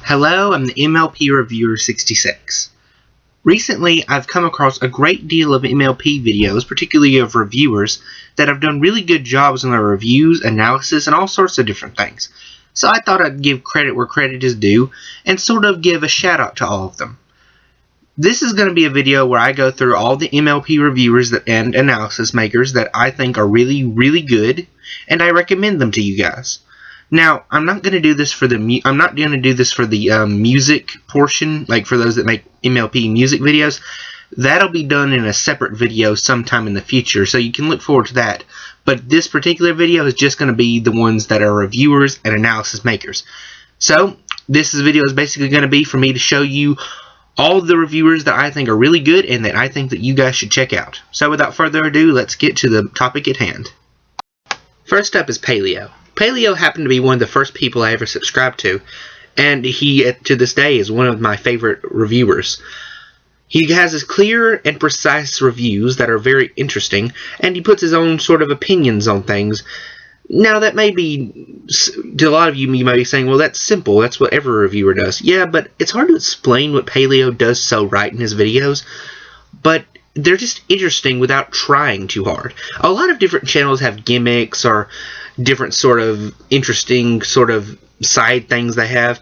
Hello, I'm the MLP Reviewer 66. Recently, I've come across a great deal of MLP videos, particularly of reviewers, that have done really good jobs on their reviews, analysis, and all sorts of different things. So I thought I'd give credit where credit is due, and sort of give a shout out to all of them. This is going to be a video where I go through all the MLP reviewers and analysis makers that I think are really, really good, and I recommend them to you guys. Now, I'm not going to do this for the music portion, like for those that make MLP music videos. That'll be done in a separate video sometime in the future, so you can look forward to that. But this particular video is just going to be the ones that are reviewers and analysis makers. So, this video is basically going to be for me to show you all the reviewers that I think are really good and that I think that you guys should check out. So, without further ado, let's get to the topic at hand. First up is Paleo. Paleo happened to be one of the first people I ever subscribed to, and he, to this day, is one of my favorite reviewers. He has his clear and precise reviews that are very interesting, and he puts his own sort of opinions on things. Now, that may be, to a lot of you might be saying, well, that's simple, that's what every reviewer does. Yeah, but it's hard to explain what Paleo does so right in his videos, but they're just interesting without trying too hard. A lot of different channels have gimmicks or different sort of interesting sort of side things they have,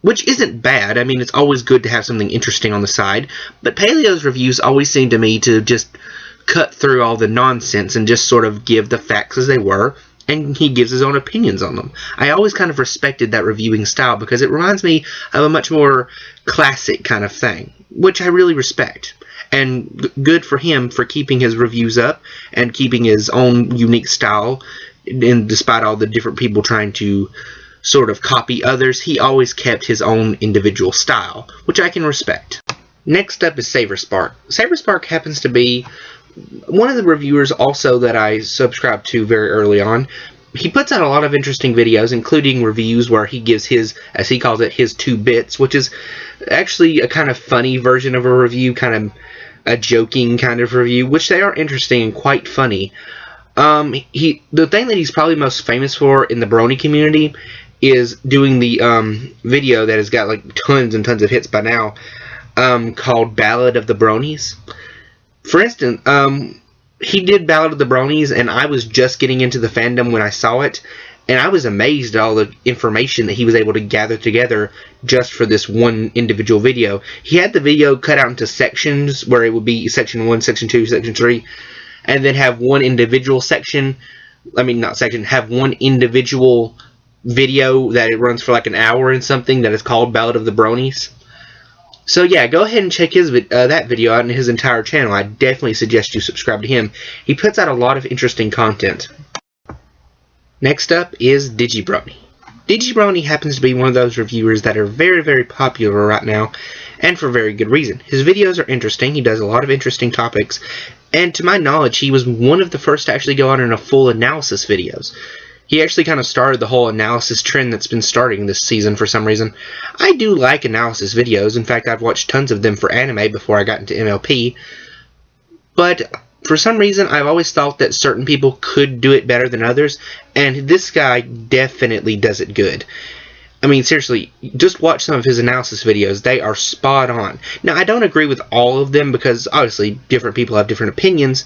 which isn't bad. I mean, it's always good to have something interesting on the side, but Paleo's reviews always seem to me to just cut through all the nonsense and just sort of give the facts as they were, and he gives his own opinions on them. I always kind of respected that reviewing style because it reminds me of a much more classic kind of thing, which I really respect. And good for him for keeping his reviews up and keeping his own unique style. And despite all the different people trying to sort of copy others, he always kept his own individual style, which I can respect. Next up is SaverSpark. SaverSpark happens to be one of the reviewers also that I subscribed to very early on. He puts out a lot of interesting videos, including reviews where he gives his, as he calls it, his 2 bits, which is actually a kind of funny version of a review, kind of a joking kind of review, which they are interesting and quite funny. The thing that he's probably most famous for in the Brony community is doing the video that has got like tons and tons of hits by now, called Ballad of the Bronies. For instance, he did Ballad of the Bronies, and I was just getting into the fandom when I saw it, and I was amazed at all the information that he was able to gather together just for this one individual video. He had the video cut out into sections where it would be section 1, section 2, section 3, and then have one individual section, have one individual video that it runs for like an hour and something that is called Ballad of the Bronies. So yeah, go ahead and check his that video out and his entire channel. I definitely suggest you subscribe to him. He puts out a lot of interesting content. Next up is Digibrony. Digibrony happens to be one of those reviewers that are very, very popular right now, and for very good reason. His videos are interesting, he does a lot of interesting topics, and to my knowledge, he was one of the first to actually go out in a full analysis videos. He actually kind of started the whole analysis trend that's been starting this season for some reason. I do like analysis videos. In fact, I've watched tons of them for anime before I got into MLP. But for some reason, I've always thought that certain people could do it better than others, and this guy definitely does it good. I mean, seriously, just watch some of his analysis videos. They are spot on. Now, I don't agree with all of them because, obviously, different people have different opinions,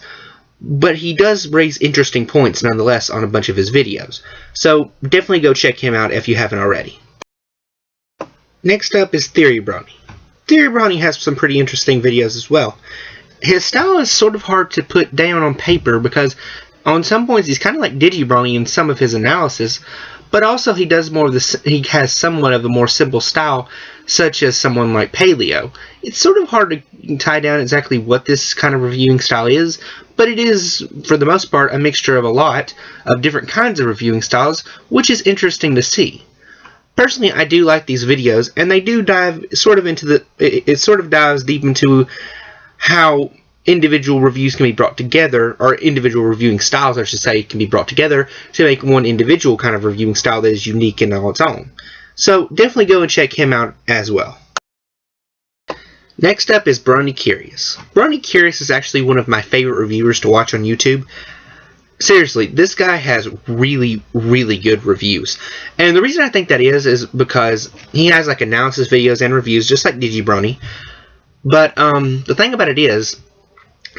but he does raise interesting points, nonetheless, on a bunch of his videos. So, definitely go check him out if you haven't already. Next up is Theorybrony. Theorybrony has some pretty interesting videos as well. His style is sort of hard to put down on paper because on some points he's kind of like Digibrony in some of his analysis, but also he does more of this. He has somewhat of a more simple style, such as someone like Paleo. It's sort of hard to tie down exactly what this kind of reviewing style is, but it is, for the most part, a mixture of a lot of different kinds of reviewing styles, which is interesting to see. Personally, I do like these videos, and they do dive sort of into the. It sort of dives deep into how individual reviews can be brought together, or individual reviewing styles, I should say, can be brought together to make one individual kind of reviewing style that is unique in all its own. So definitely go and check him out as well. Next up is Brony Curious. Brony Curious is actually one of my favorite reviewers to watch on YouTube. seriously, this guy has really, really good reviews. And the reason I think that is because he has like analysis videos and reviews, just like DigiBrony. But the thing about it is,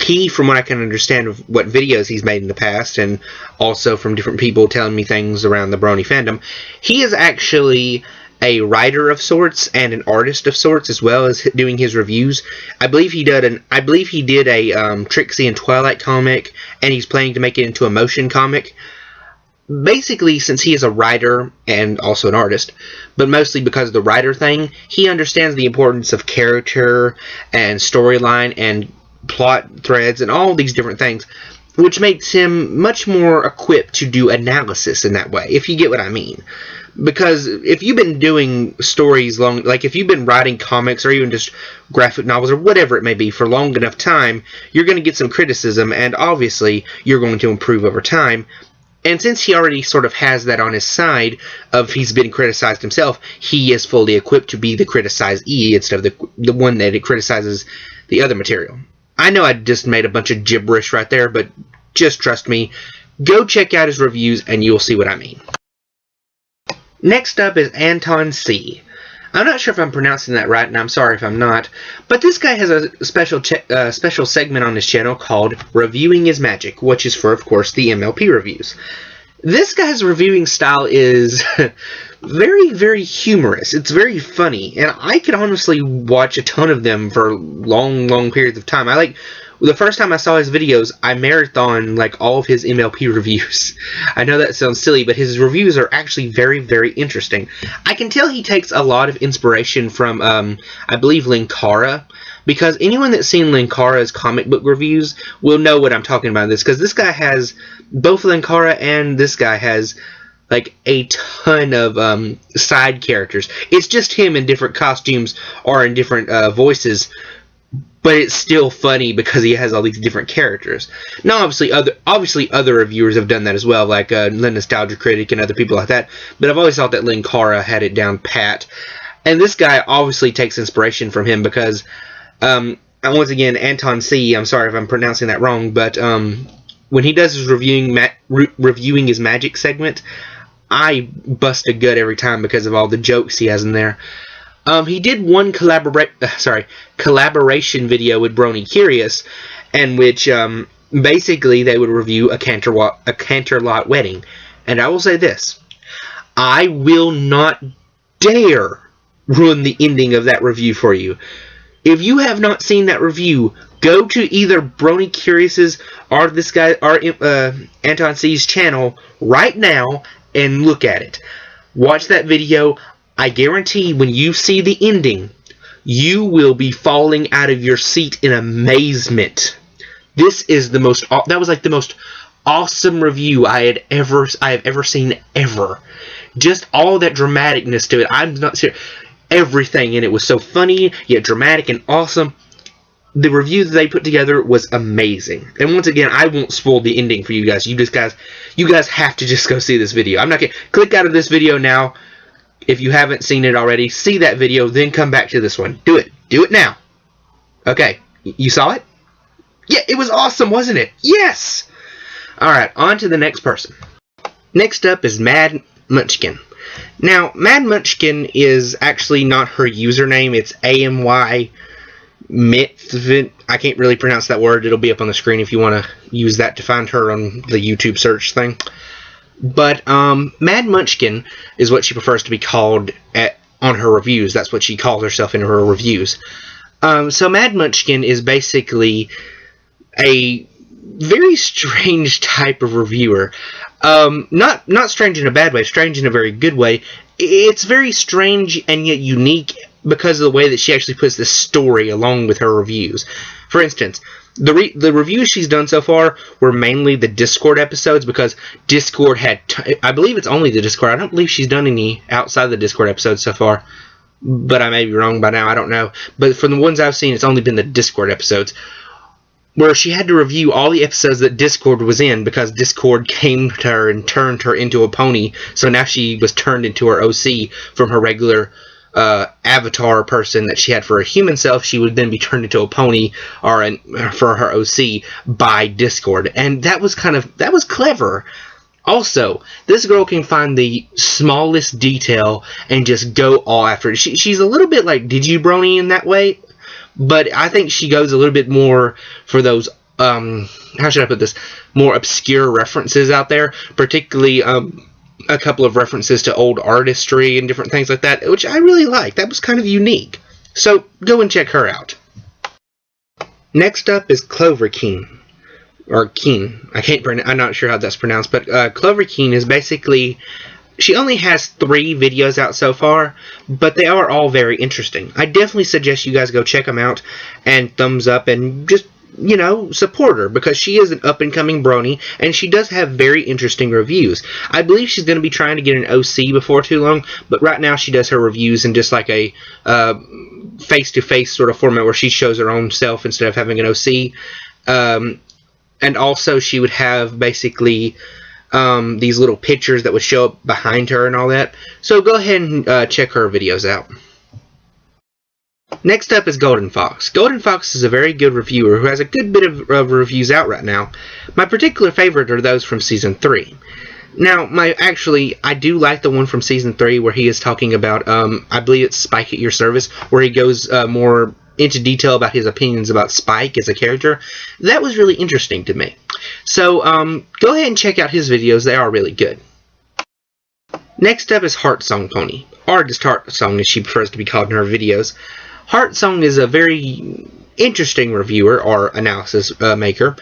he, from what I can understand of what videos he's made in the past, and also from different people telling me things around the Brony fandom, he is actually a writer of sorts and an artist of sorts, as well as doing his reviews. I believe he did a Trixie and Twilight comic, and he's planning to make it into a motion comic. Basically, since he is a writer and also an artist, but mostly because of the writer thing, he understands the importance of character and storyline and plot threads and all these different things, which makes him much more equipped to do analysis in that way, if you get what I mean. Because if you've been doing stories long, like if you've been writing comics or even just graphic novels or whatever it may be for long enough time, you're going to get some criticism, and obviously you're going to improve over time. And since he already sort of has that on his side of he's been criticized himself, he is fully equipped to be the criticizee instead of the one that criticizes the other material. I know I just made a bunch of gibberish right there, but just trust me. Go check out his reviews and you'll see what I mean. Next up is Anton C. I'm not sure if I'm pronouncing that right, and I'm sorry if I'm not, but this guy has a special segment on his channel called Reviewing is Magic, which is for, of course, the MLP reviews. This guy's reviewing style is very, very humorous. It's very funny, and I could honestly watch a ton of them for long, long periods of time. The first time I saw his videos, I marathoned like all of his MLP reviews. I know that sounds silly, but his reviews are actually very, very interesting. I can tell he takes a lot of inspiration from, I believe, Linkara, because anyone that's seen Linkara's comic book reviews will know what I'm talking about this, because this guy has, both Linkara and this guy has like a ton of side characters. It's just him in different costumes or in different voices, but it's still funny because he has all these different characters. Now, obviously other reviewers have done that as well, like The Nostalgia Critic and other people like that, but I've always thought that Linkara had it down pat. And this guy obviously takes inspiration from him because, once again, Anton C., I'm sorry if I'm pronouncing that wrong, but when he does his reviewing his magic segment, I bust a gut every time because of all the jokes he has in there. He did one collaboration video with Brony Curious, in which basically they would review a Canterlot Wedding. And I will say this: I will not dare ruin the ending of that review for you. If you have not seen that review, go to either Brony Curious's or this guy or Anton C's channel right now and look at it. Watch that video. I guarantee when you see the ending, you will be falling out of your seat in amazement. This is that was like the most awesome review I have ever seen ever. Just all that dramaticness to it. I'm not serious. Everything in it was so funny, yet dramatic and awesome. The review that they put together was amazing. And once again, I won't spoil the ending for you guys. You guys have to just go see this video. I'm not kidding. Click out of this video now. If you haven't seen it already, see that video, then come back to this one. Do it. Do it now. Okay. You saw it? Yeah, it was awesome, wasn't it? Yes! Alright, on to the next person. Next up is Mad Munchkin. Now, Mad Munchkin is actually not her username. It's AMY Mitvin. I can't really pronounce that word. It'll be up on the screen if you want to use that to find her on the YouTube search thing. But Mad Munchkin is what she prefers to be called on her reviews. That's what she calls herself in her reviews. So Mad Munchkin is basically a very strange type of reviewer. Not strange in a bad way, strange in a very good way. It's very strange and yet unique because of the way that she actually puts the story along with her reviews. For instance, the reviews she's done so far were mainly the Discord episodes, because Discord had... I believe it's only the Discord. I don't believe she's done any outside the Discord episodes so far. But I may be wrong by now. I don't know. But from the ones I've seen, it's only been the Discord episodes, where she had to review all the episodes that Discord was in because Discord came to her and turned her into a pony. So now she was turned into her OC from her regular avatar person that she had for her human self, she would then be turned into a pony for her OC by Discord. And that was clever. Also, this girl can find the smallest detail and just go all after it. She's a little bit like Digibrony in that way, but I think she goes a little bit more for those, how should I put this, more obscure references out there, particularly a couple of references to old artistry and different things like that, which I really like. That was kind of unique. So go and check her out. Next up is Cloverkeen, or Keen. I'm not sure how that's pronounced, but Cloverkeen is basically, she only has 3 videos out so far, but they are all very interesting. I definitely suggest you guys go check them out and thumbs up and just, you know, support her, because she is an up-and-coming brony, and she does have very interesting reviews. I believe she's going to be trying to get an OC before too long, but right now she does her reviews in just like a face-to-face sort of format where she shows her own self instead of having an OC. And also she would have basically these little pictures that would show up behind her and all that. So go ahead and check her videos out. Next up is Golden Fox. Golden Fox is a very good reviewer who has a good bit of reviews out right now. My particular favorite are those from Season 3. Now, I do like the one from Season 3 where he is talking about, I believe it's Spike at Your Service, where he goes more into detail about his opinions about Spike as a character. That was really interesting to me. So, go ahead and check out his videos. They are really good. Next up is Heartsong Pony, or just Heartsong as she prefers to be called in her videos. Heartsong is a very interesting reviewer or analysis maker,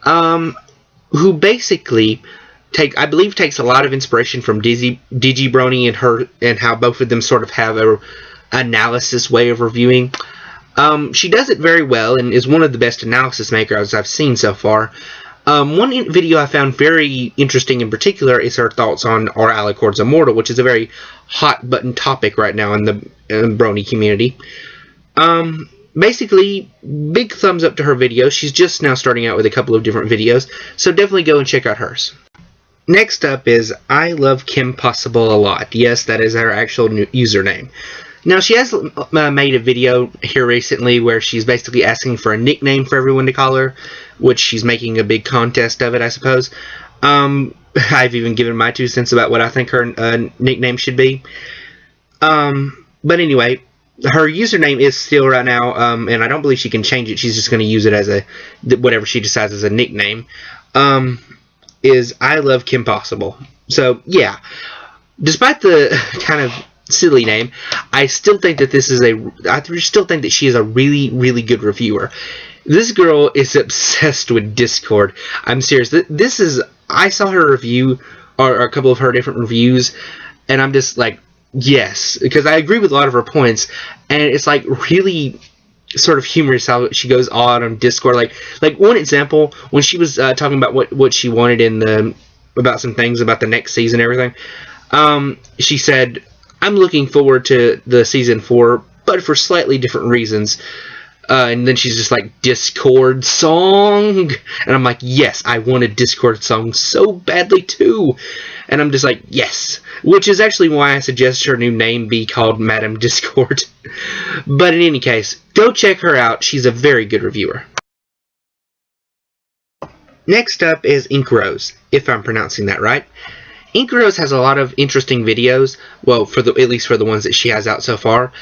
who basically I believe takes a lot of inspiration from Digibrony and how both of them sort of have a analysis way of reviewing. She does it very well and is one of the best analysis makers I've seen so far. One video I found very interesting in particular is her thoughts on Are Alicorns Immortal, which is a very hot button topic right now in the brony community. Basically, big thumbs up to her videos. She's just now starting out with a couple of different videos, so definitely go and check out hers. Next up is I Love Kim Possible a Lot. Yes, that is her actual username. Now, she has made a video here recently where she's basically asking for a nickname for everyone to call her, which she's making a big contest of it, I suppose. I've even given my 2 cents about what I think her nickname should be. But anyway, her username is still right now, and I don't believe she can change it. She's just going to use it as whatever she decides as a nickname, is I Love Kim Possible. So, yeah. Despite the kind of silly name, I still think that she is a really, really good reviewer. This girl is obsessed with Discord. I'm serious. I saw her review, or a couple of her different reviews, and I'm just like, yes, because I agree with a lot of her points, and it's like really sort of humorous how she goes on Discord. Like one example, when she was talking about what she wanted about some things about the next season and everything, she said, I'm looking forward to the season 4, but for slightly different reasons. And then she's just like, Discord song? And I'm like, yes, I want a Discord song so badly too. And I'm just like, yes. Which is actually why I suggest her new name be called Madam Discord. But in any case, go check her out. She's a very good reviewer. Next up is Ink Rose, if I'm pronouncing that right. Ink Rose has a lot of interesting videos, well, at least for the ones that she has out so far.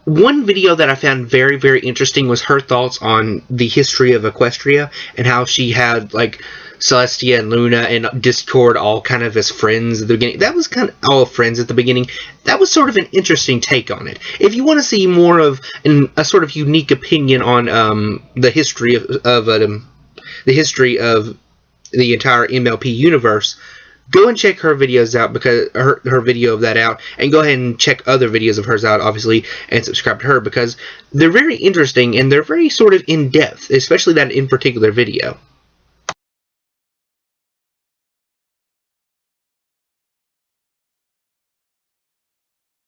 One video that I found very, very interesting was her thoughts on the history of Equestria and how she had, like, Celestia and Luna and Discord all kind of as friends at the beginning. That was kind of all friends at the beginning. That was sort of an interesting take on it. If you want to see more of a sort of unique opinion on the history of the entire MLP universe, go and check her videos out, because her video of that out, and go ahead and check other videos of hers out, obviously, and subscribe to her, because they're very interesting and they're very sort of in-depth, especially that in particular video.